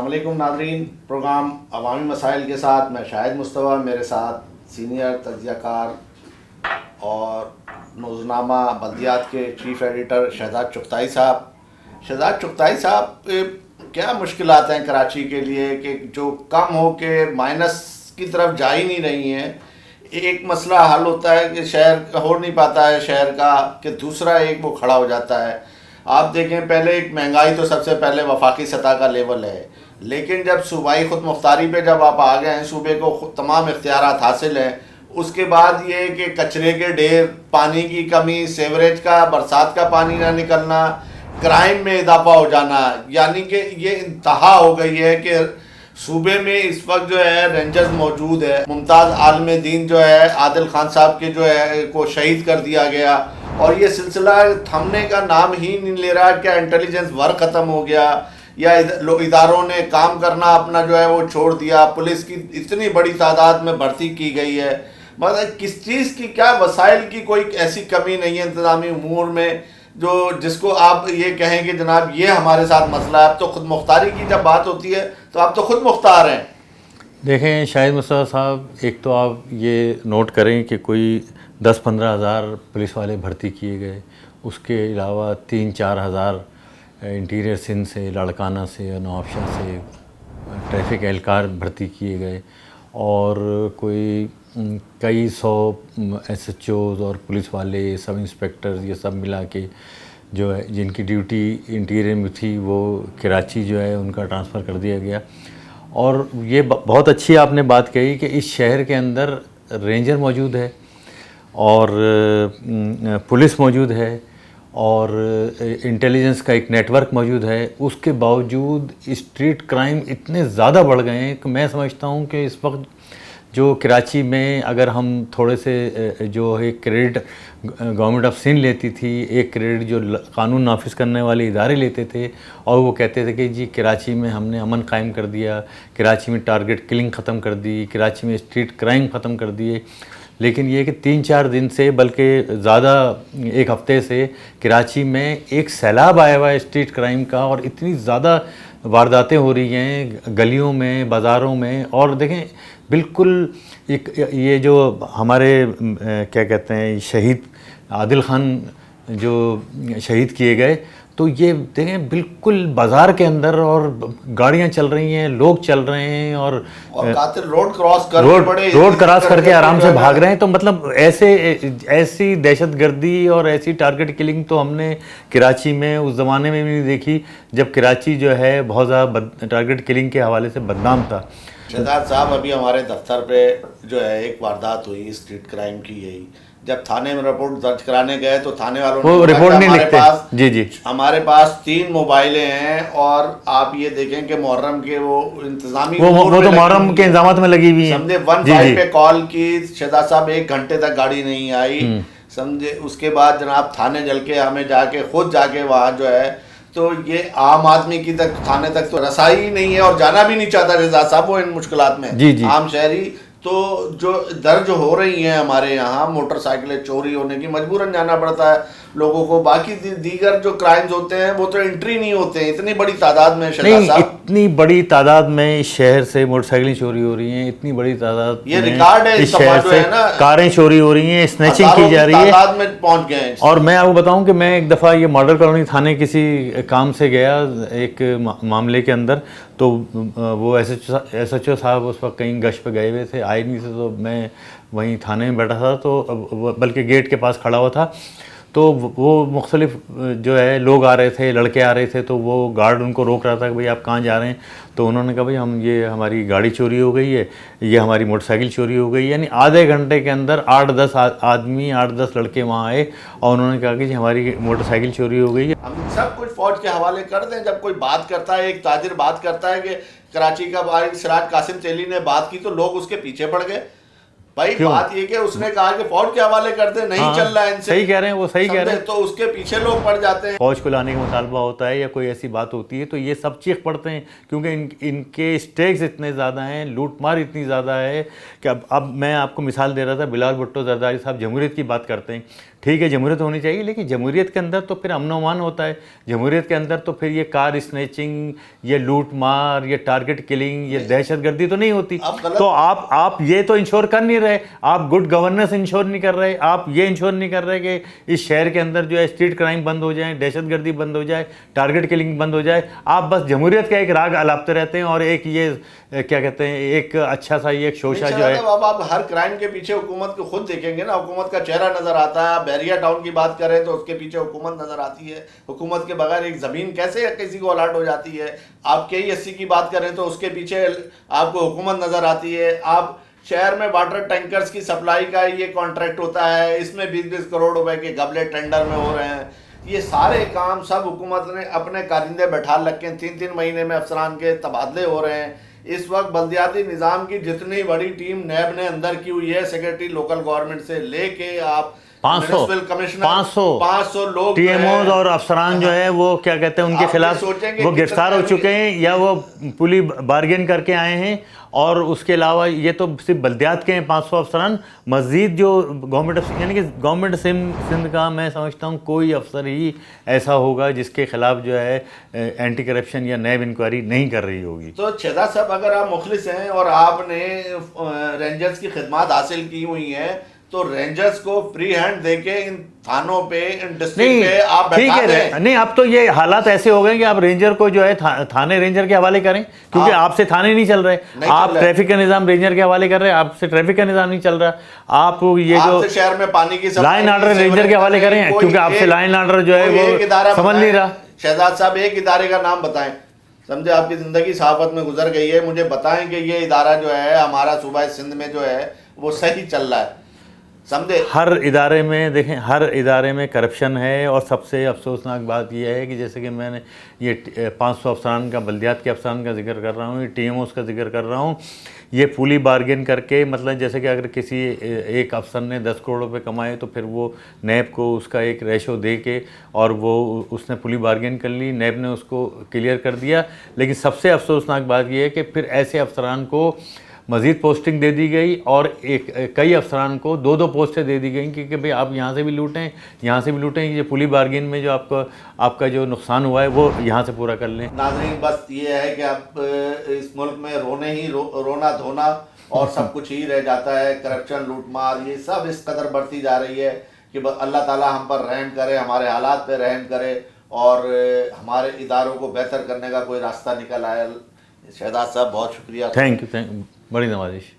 अस्सलाम वालेकुम नाज़रीन। प्रोग्राम अवामी मसाइल के साथ मैं शाहिद मुस्तफ़ा, मेरे साथ सीनियर तज्ज़ियाकार और रोज़नामा बल्दियात के चीफ़ एडिटर शहजाद चुगताई साहब। शहजाद चुगताई साहब, क्या मुश्किलात हैं कराची के लिए कि जो कम हो के माइनस की तरफ जा ही नहीं रही हैं? एक मसला हल होता है कि शहर हो नहीं पाता है शहर का, कि दूसरा एक वो खड़ा हो जाता है। आप देखें, पहले एक महंगाई तो सबसे पहले वफाकी सतह का लेवल है, लेकिन जब सूबाई खुद मुख्तारी पे जब आप आ गए हैं, सूबे को तमाम इख्तियारात हासिल हैं, उसके बाद ये कि कचरे के ढेर, पानी की कमी, सेवरेज का, बरसात का पानी ना निकलना, क्राइम में इजाफा हो जाना, यानी कि ये इंतहा हो गई है कि सूबे में इस वक्त जो है रेंजर्स मौजूद है। मुमताज़ आलम दीन जो है आदिल खान साहब के जो है को शहीद कर दिया गया, और ये सिलसिला थमने का नाम ही नहीं ले रहा। क्या इंटेलिजेंस वर्क ख़त्म हो गया, या इदारों ने काम करना अपना जो है वो छोड़ दिया? पुलिस की इतनी बड़ी तादाद में भर्ती की गई है, मतलब किस चीज़ की, क्या वसाइल की कोई ऐसी कमी नहीं है इंतज़ामी उमूर में जो जिसको आप ये कहें कि जनाब ये हमारे साथ मसला है? अब तो खुद मुख्तारी की जब बात होती है तो आप तो खुद मुख्तार हैं। देखें शाहिद मुस्तफ़ा साहब, एक तो आप ये नोट करें कि कोई 10-15 हज़ार पुलिस वाले भर्ती किए गए, उसके अलावा 3-4 हज़ार इंटीरियर सिंध से, लाड़काना से, नवाबशाह से ट्रैफिक एहलकार भर्ती किए गए, और कोई कई सौ SHOs और पुलिस वाले, सब इंस्पेक्टर, ये सब मिला के जो है जिनकी ड्यूटी इंटीरियर में थी वो कराची जो है उनका ट्रांसफ़र कर दिया गया। और ये बहुत अच्छी आपने बात कही कि इस शहर के अंदर रेंजर मौजूद है और पुलिस मौजूद है और इंटेलिजेंस का एक नेटवर्क मौजूद है। उसके बावजूद स्ट्रीट क्राइम इतने ज़्यादा बढ़ गए हैं कि मैं समझता हूँ कि इस वक्त जो कराची में, अगर हम थोड़े से जो एक क्रेडिट गवर्नमेंट ऑफ सिंध लेती थी, एक क्रेडिट जो कानून नाफिज करने वाले इदारे लेते थे, और वो कहते थे कि जी कराची में हमने अमन कायम कर दिया, कराची में टारगेट किलिंग ख़त्म कर दी, कराची में स्ट्रीट क्राइम ख़त्म कर दिए। लेकिन ये कि 3-4 दिन से, बल्कि ज़्यादा एक हफ़्ते से कराची में एक सैलाब आया हुआ है स्ट्रीट क्राइम का, और इतनी ज़्यादा वारदातें हो रही हैं गलियों में, बाज़ारों में। और देखें बिल्कुल एक ये जो हमारे क्या कहते हैं शहीद आदिल खान जो शहीद किए गए, तो ये देखें बिल्कुल बाज़ार के अंदर, और गाड़ियां चल रही हैं, लोग चल रहे हैं, और कातिल रोड क्रॉस करके आराम से भाग रहे हैं। तो मतलब ऐसी दहशतगर्दी और ऐसी टारगेट किलिंग तो हमने कराची में उस ज़माने में भी नहीं देखी, जब कराची जो है बहुत ज़्यादा टारगेट किलिंग के हवाले से बदनाम था। शहजाद साहब, अभी हमारे दफ्तर पे जो है एक वारदात हुई स्ट्रीट क्राइम की, यही जब थाने में रिपोर्ट दर्ज कराने गए तो थाने वालों ने रिपोर्ट नहीं लिखते। जी हमारे पास 3 मोबाइलें हैं, और आप ये देखें कि मुहर्रम के वो इंतजामी वो तो मुहर्रम के इंतजामात में लगी हुई है। समझे 15 पे कॉल की, शहजाद साहब 1 घंटे तक गाड़ी नहीं आई, समझे। उसके बाद जनाब थाने जल के हमें जाके खुद जाके वहाँ जो है, तो ये आम आदमी की तक थाने तक तो रसाई ही नहीं है, और जाना भी नहीं चाहता शहजाद साहब वो इन मुश्किलात में। आम शहरी तो जो दर्ज हो रही हैं हमारे यहाँ, मोटरसाइकिलें चोरी होने की, मजबूरन जाना पड़ता है लोगों को। बाकी दीगर जो क्राइम्स होते हैं वो तो एंट्री नहीं होते हैं इतनी बड़ी तादाद में। नहीं, इतनी बड़ी तादाद में इस शहर से मोटरसाइकिलें चोरी हो रही हैं, इतनी बड़ी तादाद, ये रिकॉर्ड है इस शहर से कारें चोरी हो रही हैं, स्नैचिंग की जा रही है, तादाद में पहुंच गए हैं। और मैं आपको बताऊं कि मैं एक दफ़ा ये मॉडल कॉलोनी थाने किसी काम से गया एक मामले के अंदर, तो वो SHO साहब उस वक्त कहीं गश्त पे गए हुए थे, आए नहीं थे, तो मैं वहीं थाने में बैठा था, तो बल्कि गेट के पास खड़ा हुआ था। तो वो मुख्तलिफ जो है लोग आ रहे थे, लड़के आ रहे थे, तो वो गार्ड उनको रोक रहा था कि भाई आप कहाँ जा रहे हैं? तो उन्होंने कहा भाई ये हमारी गाड़ी चोरी हो गई है, ये हमारी मोटरसाइकिल चोरी हो गई। यानी आधे घंटे के अंदर 8-10 आदमी, 8-10 लड़के वहाँ आए, और उन्होंने कहा कि जी हमारी मोटरसाइकिल चोरी हो गई है। हम सब कुछ फौज के हवाले कर दें। जब कोई बात करता है, एक ताजिर बात करता है कि कराची का बारिक सिराज कासिम तेली ने बात की, तो लोग उसके पीछे पड़ गए। भाई बात ये कि उसने कहा कि फौज के हवाले कर दे, नहीं चल रहा है इनसे। सही कह रहे हैं, वो सही कह रहे हैं, तो उसके पीछे लोग पड़ जाते हैं। फौज को लाने का मुतालबा होता है या कोई ऐसी बात होती है तो ये सब चीख पड़ते हैं, क्योंकि इनके स्टेक्स इतने ज़्यादा हैं, लूटमार इतनी ज़्यादा है कि अब मैं आपको मिसाल दे रहा था, बिलाल भुट्टो जरदारी साहब जमहूरियत की बात करते हैं, ठीक है जमहूरियत होनी चाहिए, लेकिन जमहूरियत के अंदर तो फिर अमन अमान होता है, जमहूरियत के अंदर तो फिर ये कार स्नैचिंग, ये लूट मार, ये टारगेट किलिंग, ये दहशतगर्दी तो नहीं होती। तो आप ये तो इंश्योर कर नहीं रहे, आप गुड गवर्नेंस इंश्योर नहीं कर रहे, आप ये इंश्योर नहीं कर रहे कि इस शहर के अंदर जो है स्ट्रीट क्राइम बंद हो जाए, दहशतगर्दी बंद हो जाए, टारगेट किलिंग बंद हो जाए। आप बस जमहूरियत का एक राग अलापते रहते हैं और एक ये क्या कहते हैं, एक अच्छा सा ये एक शोशा जो है। अब आप हर क्राइम के पीछे हुकूमत को खुद देखेंगे ना, हुकूमत का चेहरा नजर आता है। आप बैरिया टाउन की बात करें तो उसके पीछे हुकूमत नजर आती है। हुकूमत के बगैर एक जमीन कैसे किसी को अलाट हो जाती है। आप KE80 की बात करें तो उसके पीछे आपको हुकूमत नजर आती है। आप शहर में वाटर टैंकर्स की सप्लाई का ये कॉन्ट्रैक्ट होता है, इसमें 20-20 करोड़ रुपए के गबले टेंडर में हो रहे हैं। ये सारे काम सब हुकूमत ने अपने कारिंदे बैठा रखे हैं। 3-3 महीने में अफसरान के तबादले हो रहे हैं। इस वक्त बल्दियाती निज़ाम की जितनी बड़ी टीम नैब ने अंदर की हुई है, सेक्रेटरी लोकल गवर्नमेंट से लेके आप 500 लोग TMOs और अफसरान जो है वो क्या कहते हैं उनके खिलाफ वो गिरफ्तार हो चुके हैं या वो पुलिस बार्गेन करके आए हैं। और उसके अलावा ये तो सिर्फ बल्दियात के हैं 500 अफसरान, मज़ीद जो गवर्नमेंट यानी कि गवर्नमेंट सिंध का मैं समझता हूँ कोई अफसर ही ऐसा होगा जिसके खिलाफ जो है एंटी करप्शन या नैब इंक्वायरी नहीं कर रही होगी। तो शहजाद साहब, अगर आप मुखलिस हैं और आपने रेंजर्स की खिदमत हासिल की हुई हैं तो रेंजर्स को फ्री हैंड देके इन थानों पे, इन डिस्ट्रिक्ट पे आप ठीक है। नहीं, अब तो ये हालात ऐसे हो गए कि आप रेंजर को जो है थाने रेंजर के हवाले करें, क्योंकि आपसे थाने नहीं चल रहे, आप ट्रैफिक का निजाम रेंजर के हवाले कर रहे हैं, आपसे ट्रैफिक का निजाम नहीं चल रहा। आप ये जो शहर में पानी की लाइन ऑर्डर रेंजर के हवाले करें, क्योंकि आपसे लाइन ऑर्डर जो है वो समझ नहीं रहा। शहजाद साहब, एक इदारे का नाम बताएं, समझे आपकी जिंदगी सहाफत में गुजर गई है, मुझे बताएं कि ये इदारा जो है हमारा सूबा सिंध में जो है वो सही चल रहा है, समझे। हर इदारे में देखें, हर इदारे में करप्शन है। और सबसे अफसोसनाक बात यह है कि जैसे कि मैंने ये 500 अफसरान का, बल्दियात के अफसरान का जिक्र कर रहा हूँ, ये TMOs का जिक्र कर रहा हूँ, ये पुली बार्गेन करके, मतलब जैसे कि अगर किसी एक अफसर ने 10 करोड़ रुपए कमाए तो फिर वो नैब को उसका एक रेशो दे के और वो उसने पुली बार्गेन कर ली, नैब ने उसको क्लियर कर दिया। लेकिन सबसे अफसोसनाक बात यह है कि फिर ऐसे अफसरान को मज़ीद पोस्टिंग दे दी गई और कई अफसरान को 2-2 पोस्टें दे दी गई कि भाई आप यहाँ से भी लूटें, यहाँ से भी लूटें, ये पुली बार्गेन में जो आपका जो नुकसान हुआ है वो यहाँ से पूरा कर लें। नाज़रीन, बस ये है कि अब इस मुल्क में रोना धोना और सब कुछ ही रह जाता है। करप्शन, लूटमार, ये सब इस कदर बढ़ती जा रही है कि अल्लाह ताला हम पर रहम करे, हमारे हालात पे रहम करे और हमारे इदारों को बेहतर करने का कोई रास्ता निकल आए। शहजाद साहब, बहुत शुक्रिया। थैंक यू, बड़ी नवाजिश।